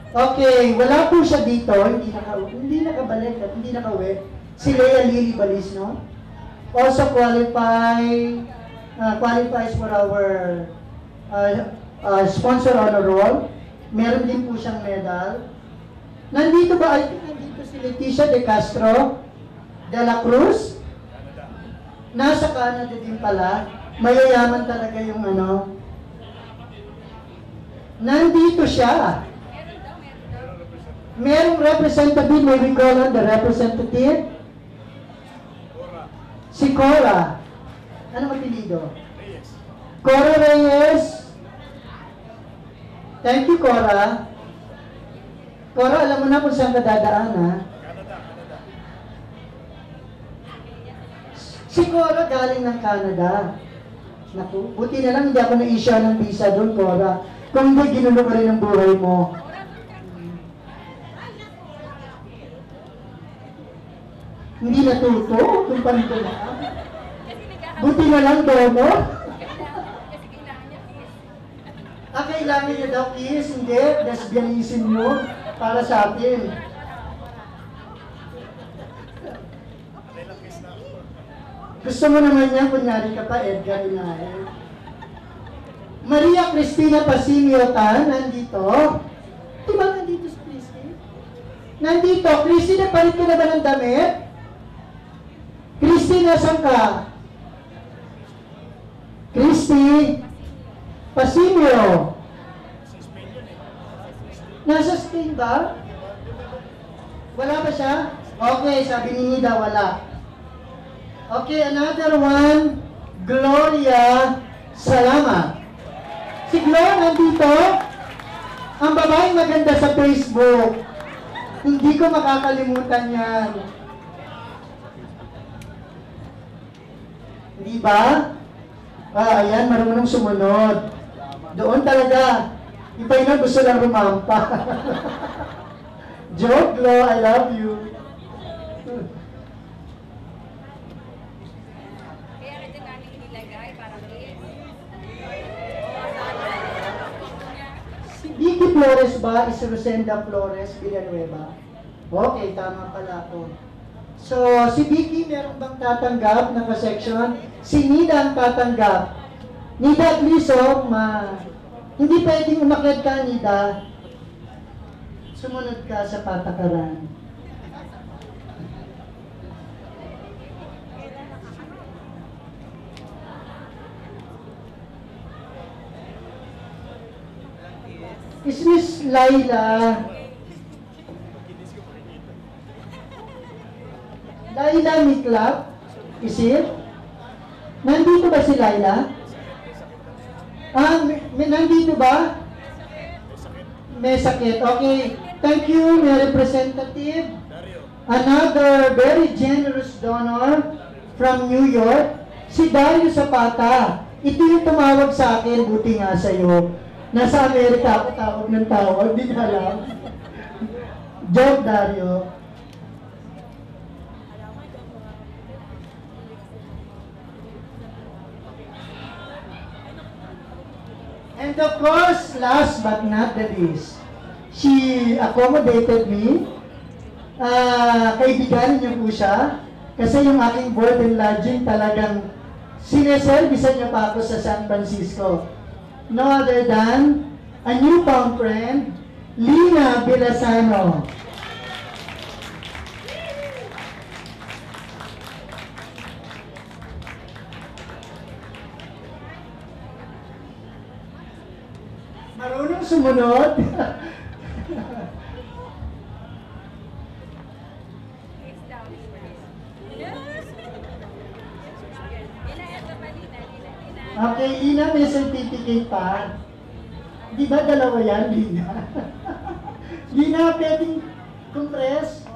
Okay, wala po siya dito, hindi nakabalik at hindi nakauwi. Si Lea Lily Balisno also qualifies for our sponsor honor roll. Meron din po siyang medal. Nandito ba? I think nandito si Leticia De Castro de la Cruz. Nasa Canada din pala. Mayayaman talaga yung ano. Nandito siya. Merong representative, may we call on the representative? Si Cora. Ano mapilido? Reyes. Cora Reyes. Thank you, Cora. Cora, alam mo na kung saan ka dadaan, ha? Canada. Si Cora galing ng Canada. Naku, buti na lang hindi ako na-issue ng visa doon, Cora. Kung hindi, ginulo ko rin ang buhay mo. Hindi natuto kung paano na. Buti na lang daw mo. Kailangan niya daw kiss, hindi. Lesbianism mo para sa atin. Gusto mo naman niya, kunyari ka pa, Edgar Inahe. Maria Cristina Pasimio Tan, nandito. Diba nandito si Christy? Nandito. Christy, nagpalit ka na ba ng damit? Christy, nasan ka? Christy Pasimio. Nasa Spain ba? Wala ba siya? Okay, sabi ni Nida, wala. Okay, another one. Gloria Salamat. Si Gloria nandito. Ang babaeng maganda sa Facebook. Hindi ko makakalimutan yan. Di ba? Ayan, marunong sumunod. Doon talaga. Iba yun, gusto lang rumampa. Joke, Glo, I love you. Kaya rin namin inilagay para Si Vicky Flores ba is Rosenda Flores Villanueva? Okay, tama pala ako. So, si Vicky meron bang tatanggap na ka-section? Si Nida ang tatanggap. Nida, please, hindi pwedeng umakyat ka, Nida. Sumunod ka sa patakaran. Is Miss Laila? Laila Miklap? Is it? Nandito ba si Laila? Nandito ba? May sakit. Okay. Thank you, may representative. Another very generous donor from New York. Si Dario Zapata. Ito yung tumawag sa akin. Buti nga sa'yo. Nasa Amerika ako tawag ng tawag. Di na alam. Joke, Dario. And of course, last but not the least, she accommodated me. Kaibiganin niyo po siya. Kasi yung aking board and lodging talagang sineservisan niya pa ako sa San Francisco. No other than a newfound friend, Lina Bilasano. Marunong sumunod. Okay, Lina, may certificate pa. Di ba dalawa yan, Lina? Lina, pwedeng compress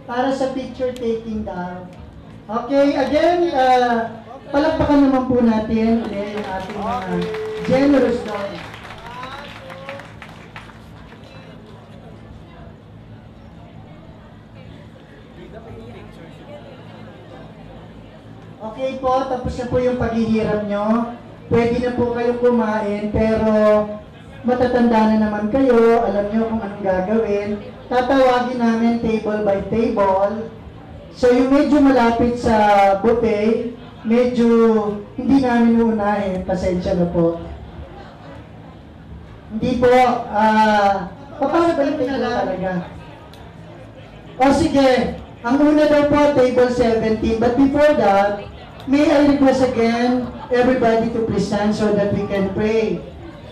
para sa picture taking daw. Okay, again, palakpakan naman po natin yung ating generous donor. Okay po, tapos na po yung paghihirap nyo. Pwede na po kayong kumain, pero matatanda na naman kayo, alam nyo kung anong gagawin. Tatawagin namin table by table. So yung medyo malapit sa buffet, medyo hindi namin uunahin, pasensya na po. Hindi po, papasabalik na lang talaga. O sige, ang una daw po, table 17. But before that, may I request again everybody to please stand so that we can pray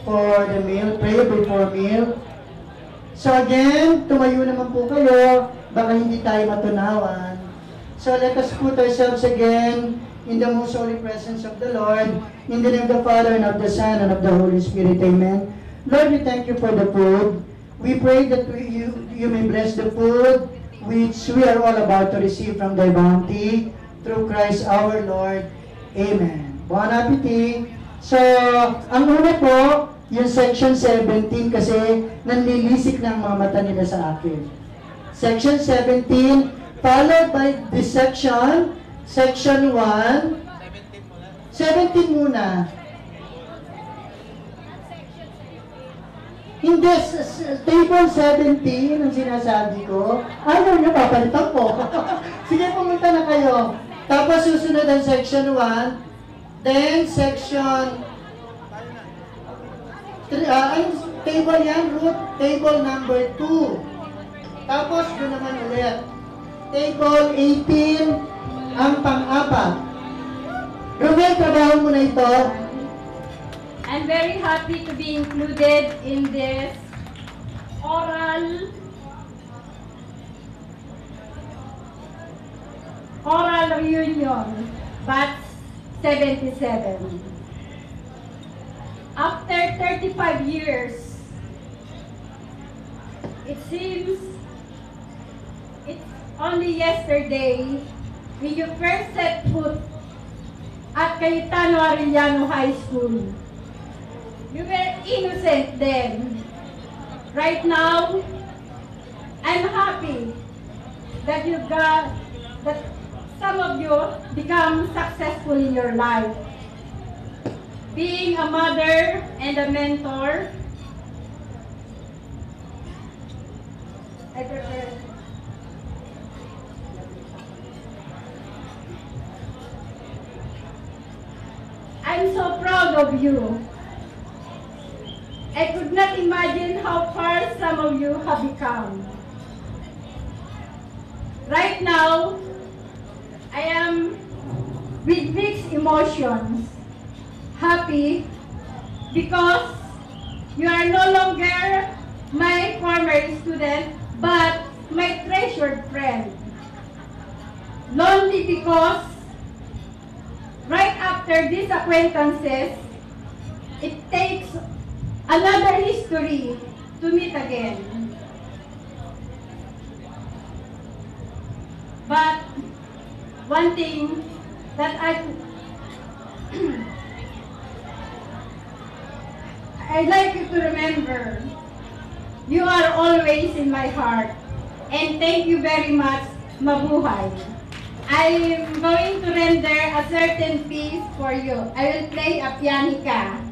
for the meal, pray before meal. So again, tumayo naman po kayo, baka hindi tayo matunawan. So let us put ourselves again in the most holy presence of the Lord, in the name of the Father, and of the Son, and of the Holy Spirit. Amen. Lord, we thank you for the food. We pray that you may bless the food which we are all about to receive from thy bounty through Christ our Lord. Amen. Bon appetit. So, ang una po, yung section 17 kasi nanlilisik ng mga mata nila sa akin. Section 17, followed by this section, section 1. 17 muna. Hindi, table 17 ang sinasabi ko. Ayaw nyo, papalitan po. Sige, pumunta na kayo. Tapos susunod ang section 1. Then, section... table yan, root table number 2. Tapos, doon naman ulit. Table 18, ang pang-apat. Romel, trabaho mo na ito. I'm very happy to be included in this oral reunion, batch 77. After 35 years, it seems it's only yesterday when you first set foot at Cayetano Arellano High School. You were innocent then. Right now, I'm happy that that some of you become successful in your life. Being a mother and a mentor, I'm so proud of you. I could not imagine how far some of you have become. Right now, I am with mixed emotions. Happy because you are no longer my former student, but my treasured friend. Lonely because right after these acquaintances, it takes another history to meet again. But one thing that I'd like you to remember, you are always in my heart. And thank you very much, mabuhay. I am going to render a certain piece for you. I will play a pianica.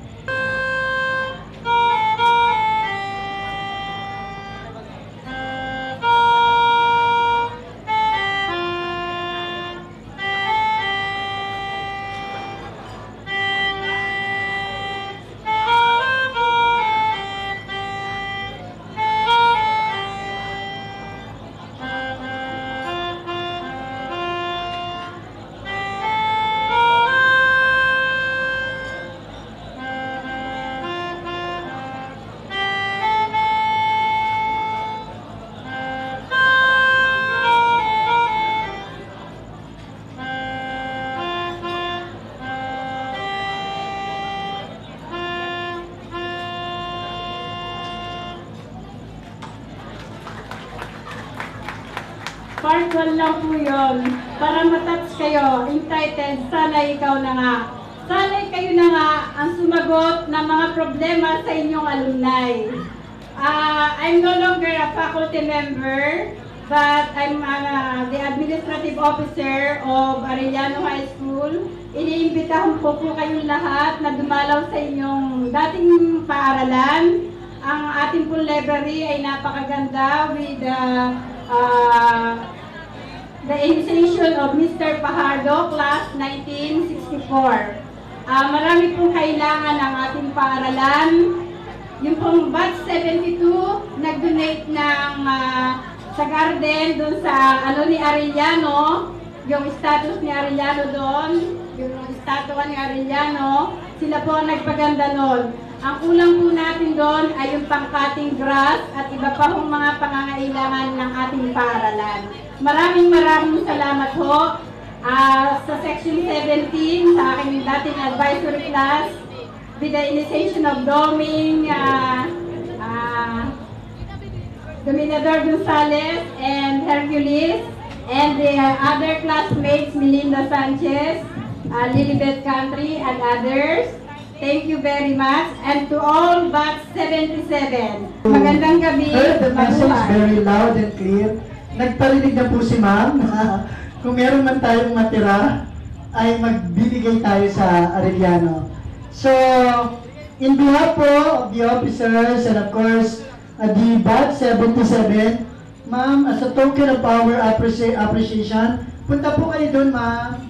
Part 1 lang po yun. Para matouch kayo, entitled, Sana Ikaw Na Nga. Sana kayo na nga ang sumagot ng mga problema sa inyong alumni. I'm no longer a faculty member. but I'm the administrative officer of Arellano High School. Iniimbitahan po kayong lahat na dumalaw sa inyong dating paaralan. Ang ating pong library ay napakaganda with the initiation of Mr. Pajardo, class 1964. Marami pong kailangan ang ating paaralan. Yung pong batch 72, nag-donate ng sa garden doon sa ni Arellano, yung status ni Arellano doon, yung statua ni Arellano, sila po ang nagpaganda noon. Ang kulang po natin doon ay yung pang-cutting grass at iba pa hong mga pangangailangan ng ating paaralan. Maraming salamat po sa Section 17, sa aking dating advisory class, with the initiation of Doming, Dominador Gonzales and Hercules, and the other classmates, Melinda Sanchez, Lilibet Country, and others. Thank you very much. And to all batch 77, magandang gabi. Heard the message very loud and clear. Nagparinig na po si ma'am na kung meron man tayong matira, ay magbibigay tayo sa Arellano. So, in behalf po of the officers and of course, the batch 77, ma'am, as a token of our appreciation, punta po kayo doon, ma'am.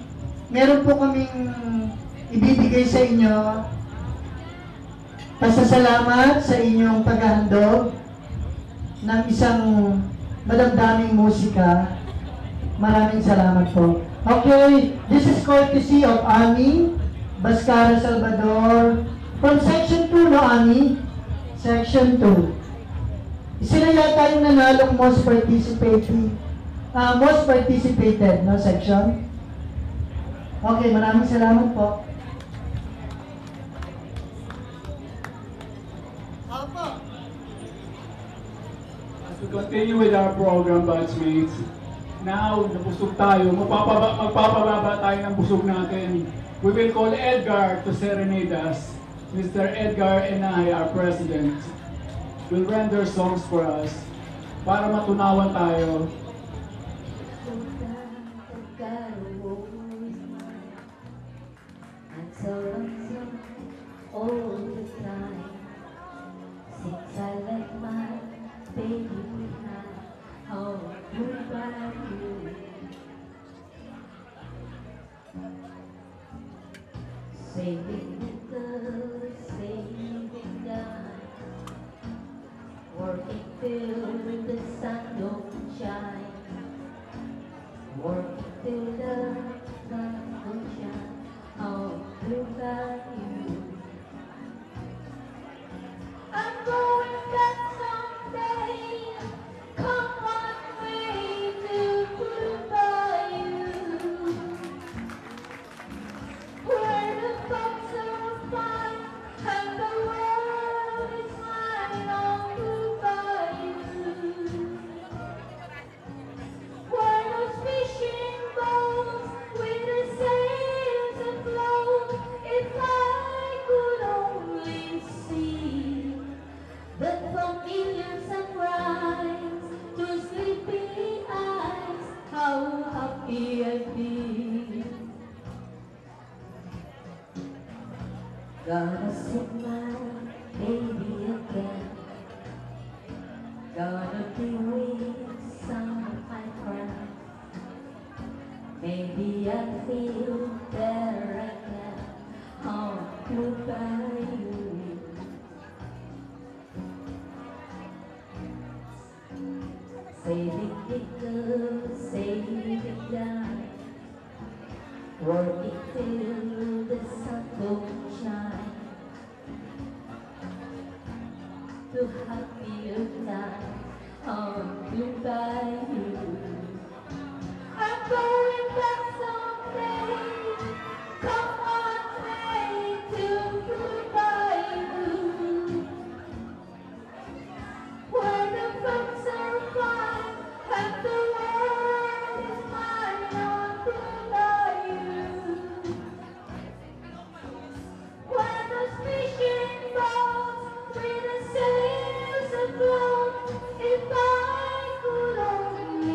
Meron po kaming ibibigay sa inyo. Pasasalamat sa inyong paghahandog ng isang madamdaming musika. Maraming salamat po. Okay, this is courtesy of Ami Bascara Salvador from Section 2, no, Ami? Section 2. Sila yata yung nanalong most participated, no, section? Okay, maraming salamat po. As we continue with our program, batchmates, now, nabusog tayo, magpapababa tayo ng busog natin. We will call Edgar to serenade us. Mr. Edgar Enay, our president, will render songs for us para matunawan tayo. Saving the good, saving God, working till the sun don't shine, working till the sun don't shine, I'll look at you. I'm going back someday, come one way to goodbye you. Where the folks are fine and the world is mine, I'll goodbye you. Where those fishing boats with the sails afloat, if I could only see that familiar sunrise through sleepy eyes, how happy I'd be. Gonna see my baby again, gonna be with some of my friends. Maybe I'll feel better again, oh, goodbye you. Saving the good, saving God, working till the sun don't shine, to happier times, oh, goodbye you. I'm going back someday, come on, way to goodbye you. Where the folks are fine and the world is mine, oh, goodbye you. Where those fishing boats with the sails afloat, if I could only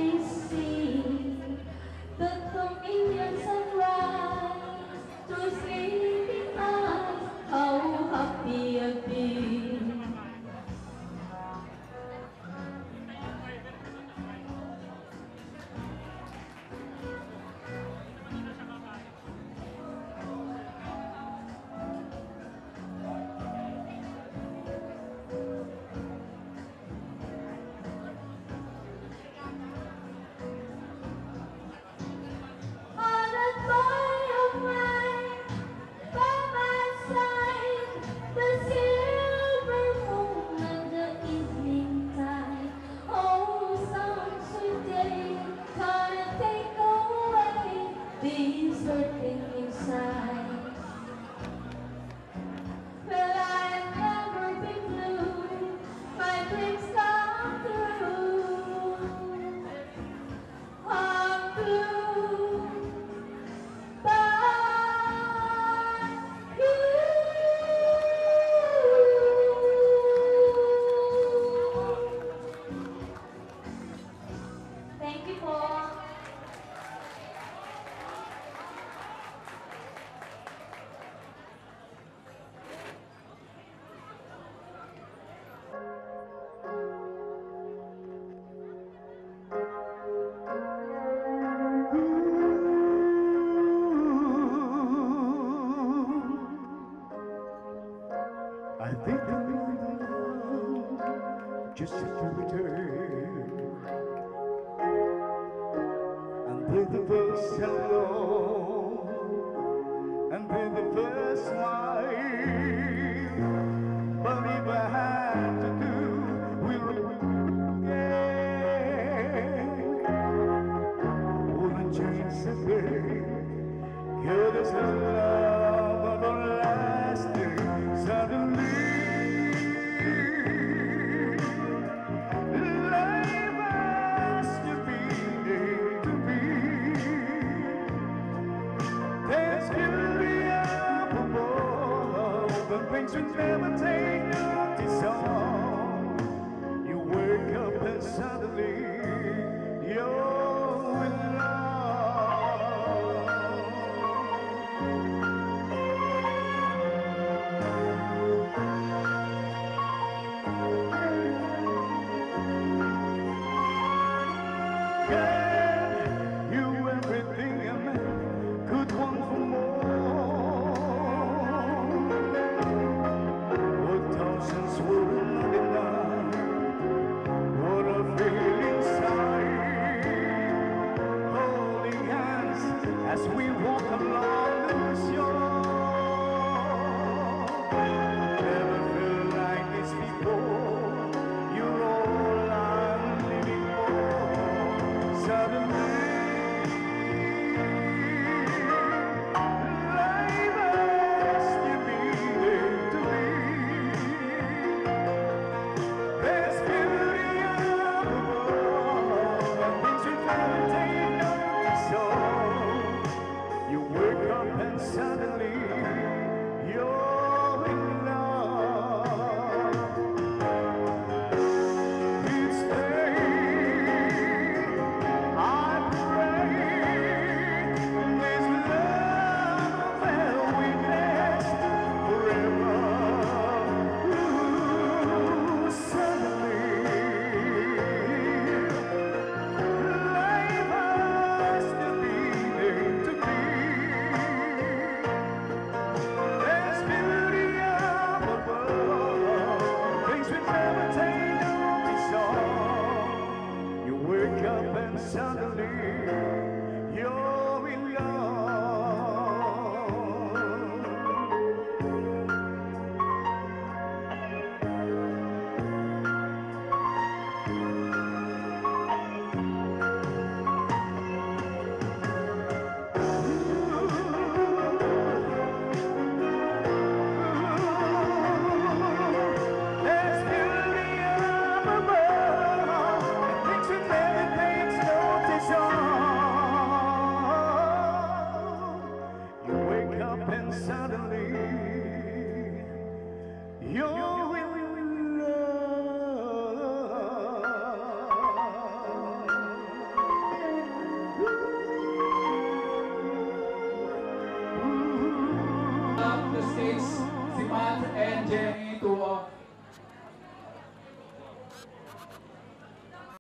I think I'm just to return and play the first hello and play the first smile. But if I had to do, we'll wouldn't change a thing. You're just a love everlasting. Suddenly, life has to be to be. There's beauty up above, and things we never take.